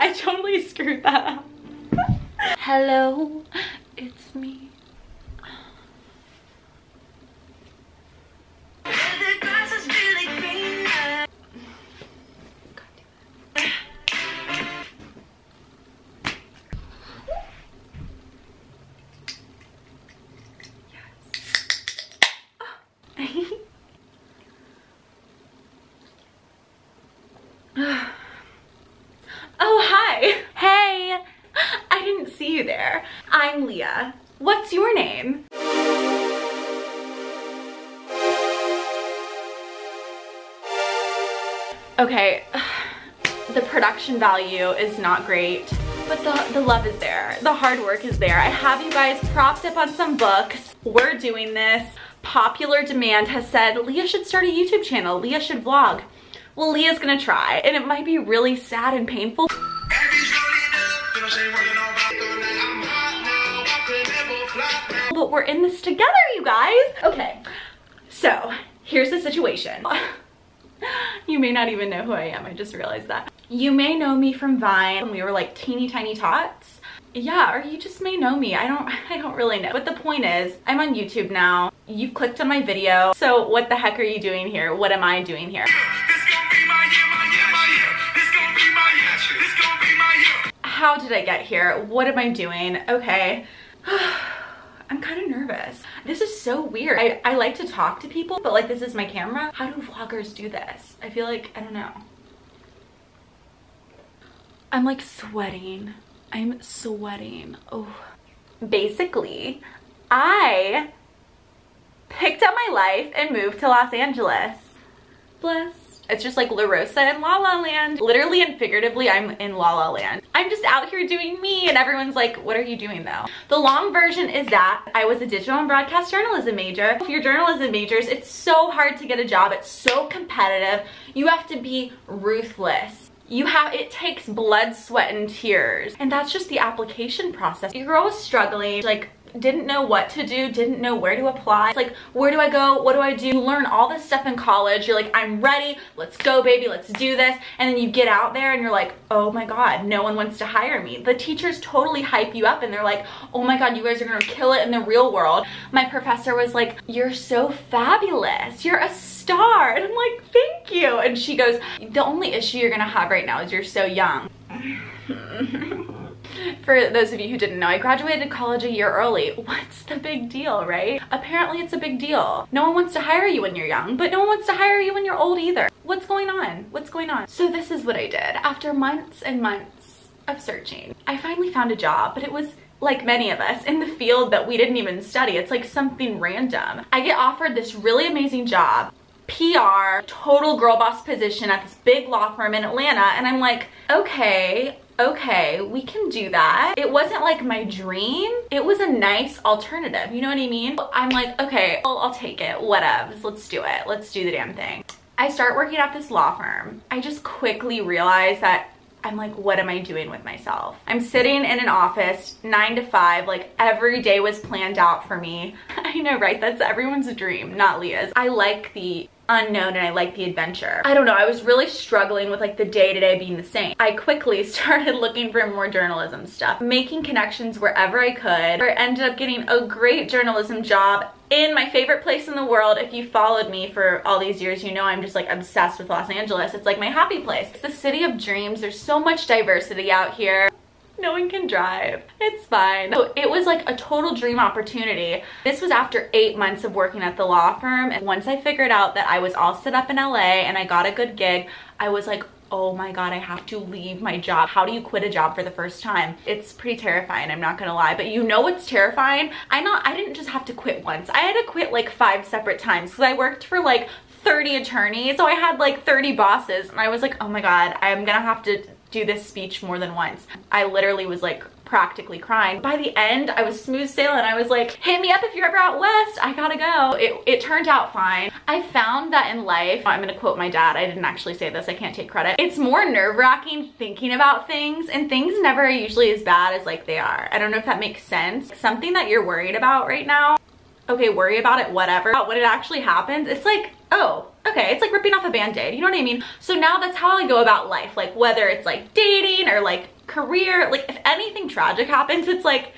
I totally screwed that up. Hello, it's me. Oh, hi. Hey, I didn't see you there. I'm Leah. What's your name? Okay, the production value is not great, but the love is there. The hard work is there. I have you guys propped up on some books. We're doing this. Popular demand has said Leah should start a YouTube channel. Leah should vlog. Well, Leah's gonna try, and it might be really sad and painful. But we're in this together, you guys. Okay, so here's the situation. You may not even know who I am. I just realized that. You may know me from Vine when we were like teeny tiny tots. Yeah, or you just may know me. I don't really know. But the point is, I'm on YouTube now. You've clicked on my video. So what the heck are you doing here? What am I doing here? How did I get here? What am I doing? Okay. I'm kind of nervous. This is so weird. I like to talk to people, but like this is my camera. How do vloggers do this? I feel like, I don't know. I'm like sweating. I'm sweating. Oh. Basically, I picked up my life and moved to Los Angeles. Blessed. It's just like La Rosa and La La Land. Literally and figuratively, I'm in La La Land. I'm just out here doing me, and everyone's like, what are you doing though? The long version is that I was a digital and broadcast journalism major. If you're journalism majors, it's so hard to get a job. It's so competitive. You have to be ruthless. It takes blood, sweat, and tears. And that's just the application process. Your girl was struggling, like, didn't know what to do, didn't know where to apply. It's like, where do I go? What do I do? You learn all this stuff in college. You're like, I'm ready. Let's go, baby. Let's do this. And then you get out there and you're like, oh my God, no one wants to hire me. The teachers totally hype you up and they're like, oh my God, you guys are gonna kill it in the real world. My professor was like, you're so fabulous. You're a star. And I'm like, thank you. And she goes, the only issue you're gonna have right now is you're so young. For those of you who didn't know, I graduated college a year early. What's the big deal, right? Apparently it's a big deal. No one wants to hire you when you're young, but no one wants to hire you when you're old either. What's going on? What's going on? So this is what I did. After months and months of searching, I finally found a job, but it was, like many of us, in the field that we didn't even study. It's like something random. I get offered this really amazing job, PR, total girl boss position at this big law firm in Atlanta, and I'm like, okay, we can do that. It wasn't like my dream. It was a nice alternative, you know what I mean? I'm like, okay, I'll take it, whatevs, let's do it. Let's do the damn thing. I start working at this law firm. I just quickly realized that I'm like, what am I doing with myself? I'm sitting in an office 9 to 5, like every day was planned out for me. I know, right? That's everyone's dream, not Leah's. I like the unknown and I like the adventure. I don't know, I was really struggling with like the day-to-day being the same. I quickly started looking for more journalism stuff, making connections wherever I could. I ended up getting a great journalism job in my favorite place in the world. If you followed me for all these years, you know I'm just like obsessed with Los Angeles. It's like my happy place. It's the city of dreams. There's so much diversity out here. No one can drive. It's fine. So it was like a total dream opportunity. This was after 8 months of working at the law firm. And once I figured out that I was all set up in LA and I got a good gig, I was like, oh my God, I have to leave my job. How do you quit a job for the first time? It's pretty terrifying, I'm not gonna lie. But you know what's terrifying? I didn't just have to quit once. I had to quit like 5 separate times because I worked for like 30 attorneys. So I had like 30 bosses and I was like, oh my God, I'm gonna have to do this speech more than once. I literally was like practically crying. By the end, I was smooth sailing. I was like, hit me up if you're ever out west. I gotta go. It turned out fine. I found that in life, I'm gonna quote my dad. I didn't actually say this. I can't take credit. It's more nerve-wracking thinking about things, and things never are usually as bad as like they are. I don't know if that makes sense. Something that you're worried about right now, okay, worry about it, whatever. When it actually happens, it's like, oh, Okay, it's like ripping off a band-aid, you know what I mean? So now that's how I go about life. Like whether it's like dating or like career, like if anything tragic happens, it's like,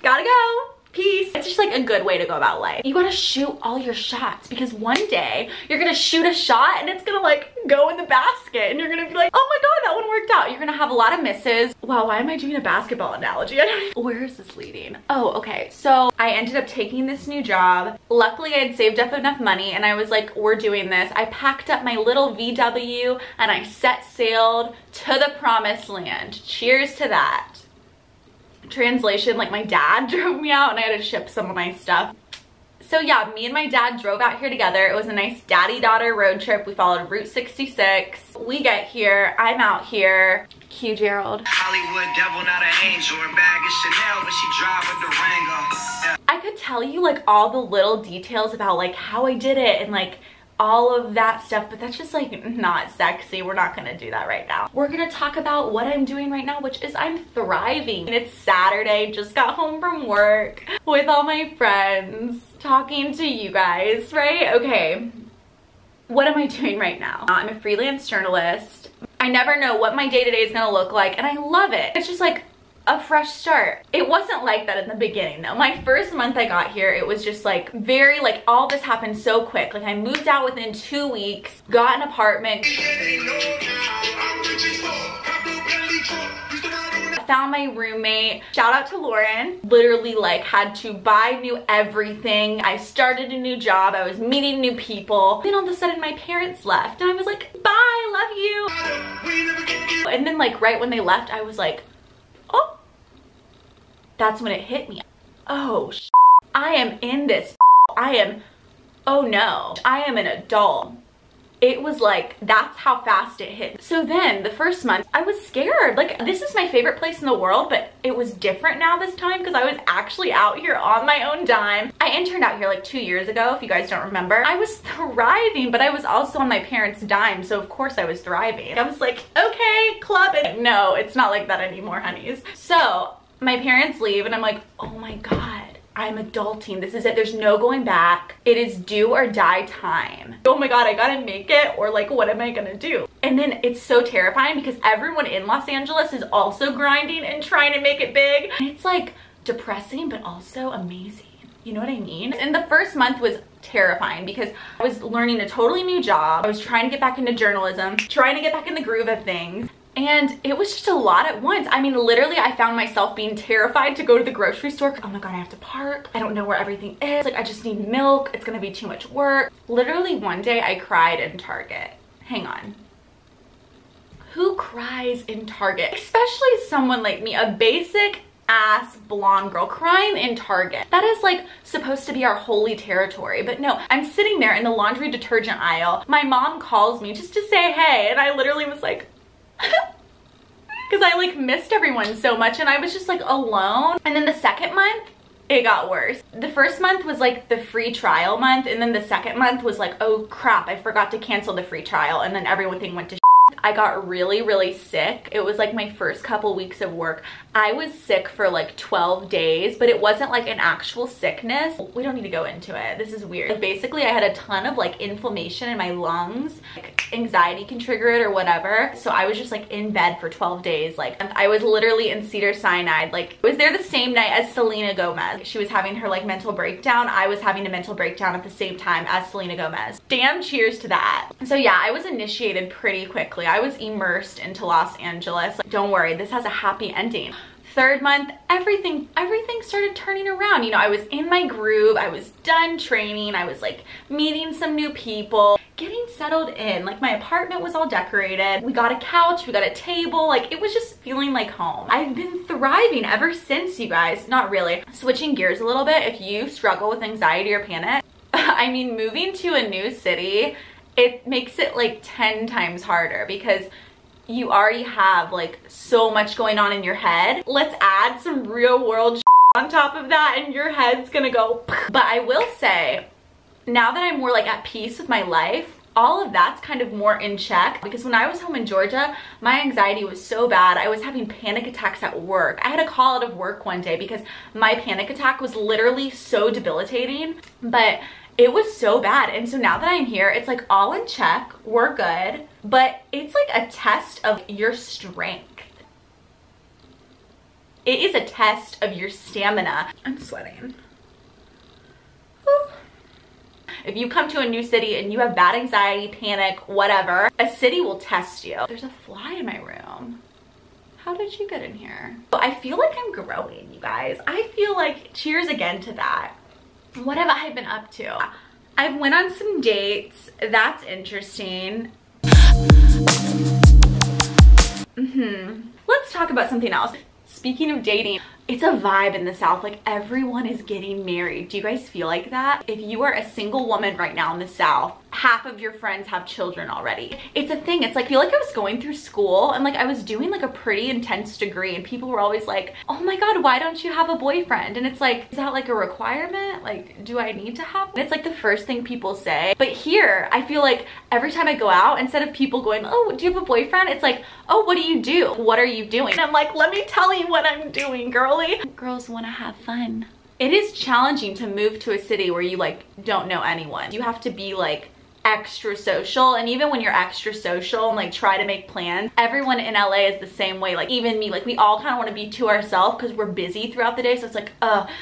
gotta go. Peace. It's just like a good way to go about life. You gotta shoot all your shots because one day you're gonna shoot a shot and it's gonna like go in the basket and you're gonna be like, oh my god, that one worked out. You're gonna have a lot of misses. Wow, why am I doing a basketball analogy? I don't even... Where is this leading? Oh, okay. So I ended up taking this new job. Luckily, I had saved up enough money and I was like, we're doing this. I packed up my little VW and I set sailed to the promised land. Cheers to that. Translation, like my dad drove me out and I had to ship some of my stuff. So yeah, me and my dad drove out here together. It was a nice daddy-daughter road trip. We followed Route 66. We get here, I'm out here. Cue Gerald. Hollywood devil, not an angel. Her bag is Chanel, but she drive a Durango. Yeah. I could tell you like all the little details about like how I did it and like all of that stuff, but that's just like not sexy. We're not gonna do that right now. We're gonna talk about what I'm doing right now, which is I'm thriving. It's Saturday, just got home from work with all my friends, talking to you guys, right? Okay, what am I doing right now? I'm a freelance journalist. I never know what my day-to-day is gonna look like, and I love it. It's just like a fresh start. It wasn't like that in the beginning though. My first month I got here, it was just like very like all this happened so quick. Like I moved out within 2 weeks, got an apartment, found my roommate. Shout out to Lauren. Literally like had to buy new everything. I started a new job. I was meeting new people. Then all of a sudden my parents left and I was like, bye, love you. And then like right when they left, I was like, oh, that's when it hit me. Oh, I am in this. Oh no, I am an adult. It was like, that's how fast it hit. So then the first month I was scared. Like this is my favorite place in the world, but it was different now this time because I was actually out here on my own dime. I interned out here like 2 years ago, if you guys don't remember. I was thriving, but I was also on my parents' dime. So of course I was thriving. I was like, okay, club it. No, it's not like that anymore, honeys. So my parents leave and I'm like, oh my God. I'm adulting. This is it. There's no going back. It is do or die time. Oh my God, I gotta make it, or like, what am I gonna do? And then it's so terrifying because everyone in Los Angeles is also grinding and trying to make it big. And it's like depressing, but also amazing. You know what I mean? And the first month was terrifying because I was learning a totally new job. I was trying to get back into journalism, trying to get back in the groove of things. And it was just a lot at once. I mean, literally, I found myself being terrified to go to the grocery store. Oh my God, I have to park. I don't know where everything is. Like, I just need milk. It's gonna be too much work. Literally, one day I cried in Target. Hang on. Who cries in Target? Especially someone like me, a basic ass blonde girl crying in Target. That is like supposed to be our holy territory, but no, I'm sitting there in the laundry detergent aisle. My mom calls me just to say hey, and I literally was like, because I like missed everyone so much and I was just like alone. And then the second month, it got worse. The first month was like the free trial month, and then the second month was like, oh crap, I forgot to cancel the free trial, and then everything went to shit. I got really, really sick. It was like my first couple weeks of work. I was sick for like 12 days, but it wasn't like an actual sickness. We don't need to go into it. This is weird. Like basically I had a ton of like inflammation in my lungs. Like anxiety can trigger it or whatever. So I was just like in bed for 12 days. Like I was literally in Cedars-Sinai. Like I was there the same night as Selena Gomez. She was having her like mental breakdown. I was having a mental breakdown at the same time as Selena Gomez. Damn cheers to that. So yeah, I was initiated pretty quickly. I was immersed into Los Angeles. Like, don't worry, this has a happy ending. Third month, everything started turning around. You know, I was in my groove. I was done training. I was like meeting some new people, getting settled in. Like my apartment was all decorated. We got a couch, we got a table. Like it was just feeling like home. I've been thriving ever since, you guys. Not really. Switching gears a little bit, if you struggle with anxiety or panic, I mean, moving to a new city, it makes it like 10 times harder because you already have like so much going on in your head. Let's add some real world on top of that and your head's gonna go. But I will say, now that I'm more like at peace with my life, all of that's kind of more in check, because when I was home in Georgia, my anxiety was so bad. I was having panic attacks at work. I had to call out of work one day because my panic attack was literally so debilitating. But It was so bad. And so now that I'm here, it's like all in check, we're good, but it's like a test of your strength. It is a test of your stamina. I'm sweating. Whew. If you come to a new city and you have bad anxiety, panic, whatever, a city will test you. There's a fly in my room. How did you get in here? I feel like I'm growing, you guys. I feel like, cheers again to that. What have I been up to? I've went on some dates. That's interesting. Let's talk about something else. Speaking of dating, it's a vibe in the South. Like everyone is getting married. Do you guys feel like that? If you are a single woman right now in the South, half of your friends have children already. It's a thing. It's like, I feel like I was going through school and like I was doing like a pretty intense degree and people were always like, oh my God, why don't you have a boyfriend? And it's like, is that like a requirement? Like, do I need to have? And it's like the first thing people say. But here, I feel like every time I go out, instead of people going, oh, do you have a boyfriend? It's like, oh, what do you do? What are you doing? And I'm like, let me tell you what I'm doing, girly. Girls want to have fun. It is challenging to move to a city where you like don't know anyone. You have to be like extra social, and even when you're extra social and like try to make plans, everyone in LA is the same way. Like even me, like we all kind of want to be to ourselves because we're busy throughout the day, so it's like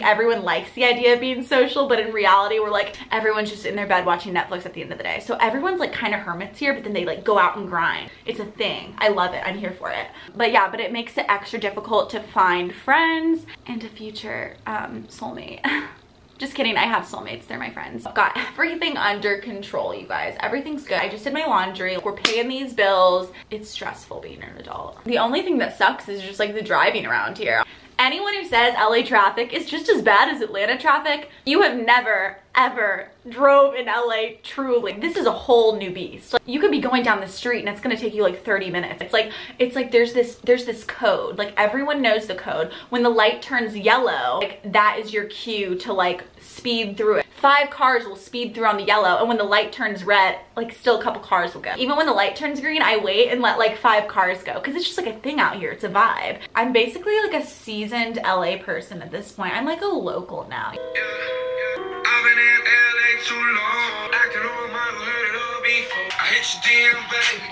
everyone likes the idea of being social, but in reality we're like everyone's just in their bed watching Netflix at the end of the day. So everyone's like kind of hermits here, but then they like go out and grind. It's a thing. I love it. I'm here for it. But yeah, but it makes it extra difficult to find friends and a future soulmate. Just kidding, I have soulmates, they're my friends. I've got everything under control, you guys. Everything's good. I just did my laundry. We're paying these bills. It's stressful being an adult. The only thing that sucks is just like the driving around here. Anyone who says LA traffic is just as bad as Atlanta traffic, you have never, ever drove in LA truly. This is a whole new beast. Like, you could be going down the street and it's gonna take you like 30 minutes. It's like there's this code. Like everyone knows the code. When the light turns yellow, like that is your cue to like speed through it. 5 cars will speed through on the yellow, and when the light turns red, like still a couple cars will go. Even when the light turns green, I wait and let like 5 cars go because it's just like a thing out here. It's a vibe. I'm basically like a seasoned LA person at this point. I'm like a local now. I've been in LA too long. I can remember heard it all before. I hit your DM, baby.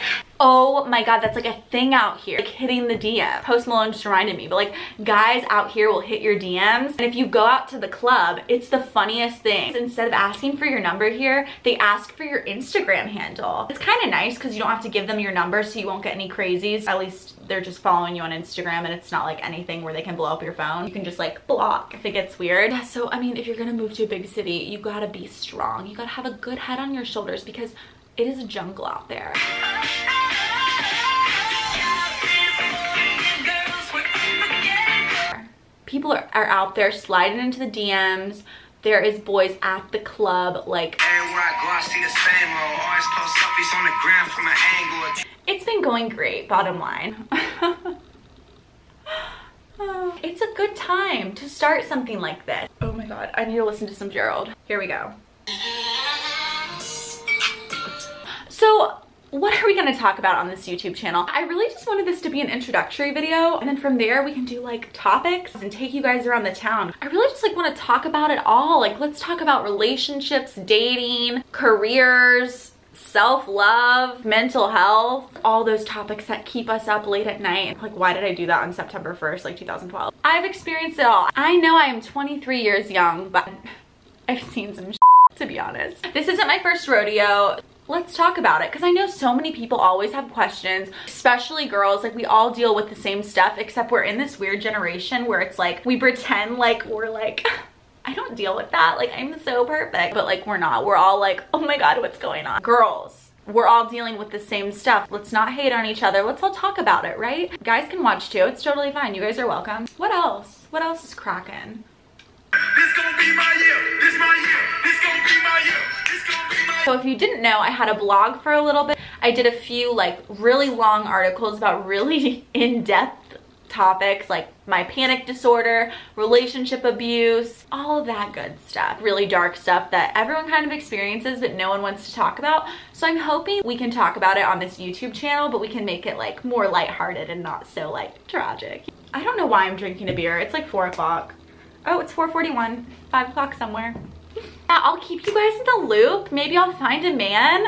Oh my God, that's like a thing out here, like hitting the DM. Post Malone just reminded me, but like guys out here will hit your DMs, and if you go out to the club, it's the funniest thing. Instead of asking for your number here, they ask for your Instagram handle. It's kind of nice because you don't have to give them your number, so you won't get any crazies. At least they're just following you on Instagram, and it's not like anything where they can blow up your phone. You can just like block if it gets weird. Yeah, so I mean, if you're gonna move to a big city, you gotta be strong. You gotta have a good head on your shoulders because it is a jungle out there. People are out there sliding into the DMs. There is boys at the club, like Everywhere I go, I see the same roll. Always post selfies on the gram from an angle. it's been going great, bottom line. It's a good time to start something like this. Oh my God, I need to listen to some Gerald. Here we go. So what are we gonna talk about on this YouTube channel? I really just wanted this to be an introductory video, and then from there we can do like topics and take you guys around the town. I really just like want to talk about it all. Like let's talk about relationships, dating, careers, self-love, mental health, all those topics that keep us up late at night. Like why did I do that on September 1st, like 2012? I've experienced it all. I know I am 23 years young, but I've seen some shit, to be honest. This isn't my first rodeo. Let's talk about it, because I know so many people always have questions, especially girls. Like we all deal with the same stuff, except we're in this weird generation where it's like we pretend like we're like I don't deal with that, like I'm so perfect, but like we're not. We're all like, oh my God, what's going on? Girls, we're all dealing with the same stuff. Let's not hate on each other. Let's all talk about it, right? Guys can watch too. It's totally fine. You guys are welcome. What else? What else is cracking? This gonna be my year. This my year. This gonna be my year. This gonna be my year. So if you didn't know, I had a blog for a little bit. I did a few like really long articles about really in-depth topics like my panic disorder, relationship abuse, all of that good stuff. Really dark stuff that everyone kind of experiences but no one wants to talk about. So I'm hoping we can talk about it on this YouTube channel, but we can make it like more lighthearted and not so like tragic. I don't know why I'm drinking a beer. It's like 4 o'clock. Oh, it's 4:41, 5 o'clock somewhere. Yeah, I'll keep you guys in the loop. Maybe I'll find a man.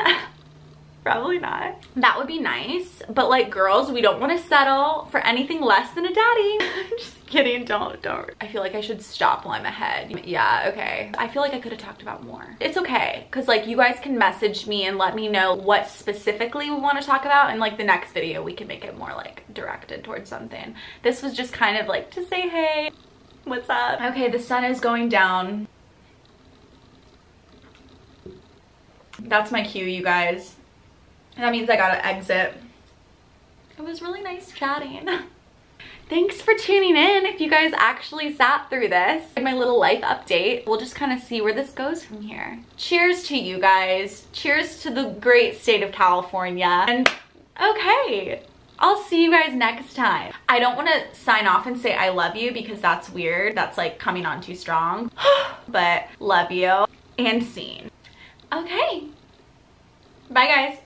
Probably not. That would be nice. But like, girls, we don't want to settle for anything less than a daddy. I'm just kidding. Don't. I feel like I should stop while I'm ahead. Yeah, okay. I feel like I could have talked about more. It's okay. Because like, you guys can message me and let me know what specifically we want to talk about. And like the next video, we can make it more like directed towards something. This was just kind of like to say, hey, what's up? Okay, the sun is going down. That's my cue, you guys. That means I gotta exit. It was really nice chatting. Thanks for tuning in. If you guys actually sat through this, my little life update, we'll just kind of see where this goes from here. Cheers to you guys. Cheers to the great state of California. And okay, I'll see you guys next time. I don't want to sign off and say I love you because that's weird. That's like coming on too strong. But love you and scene. Okay. Bye guys.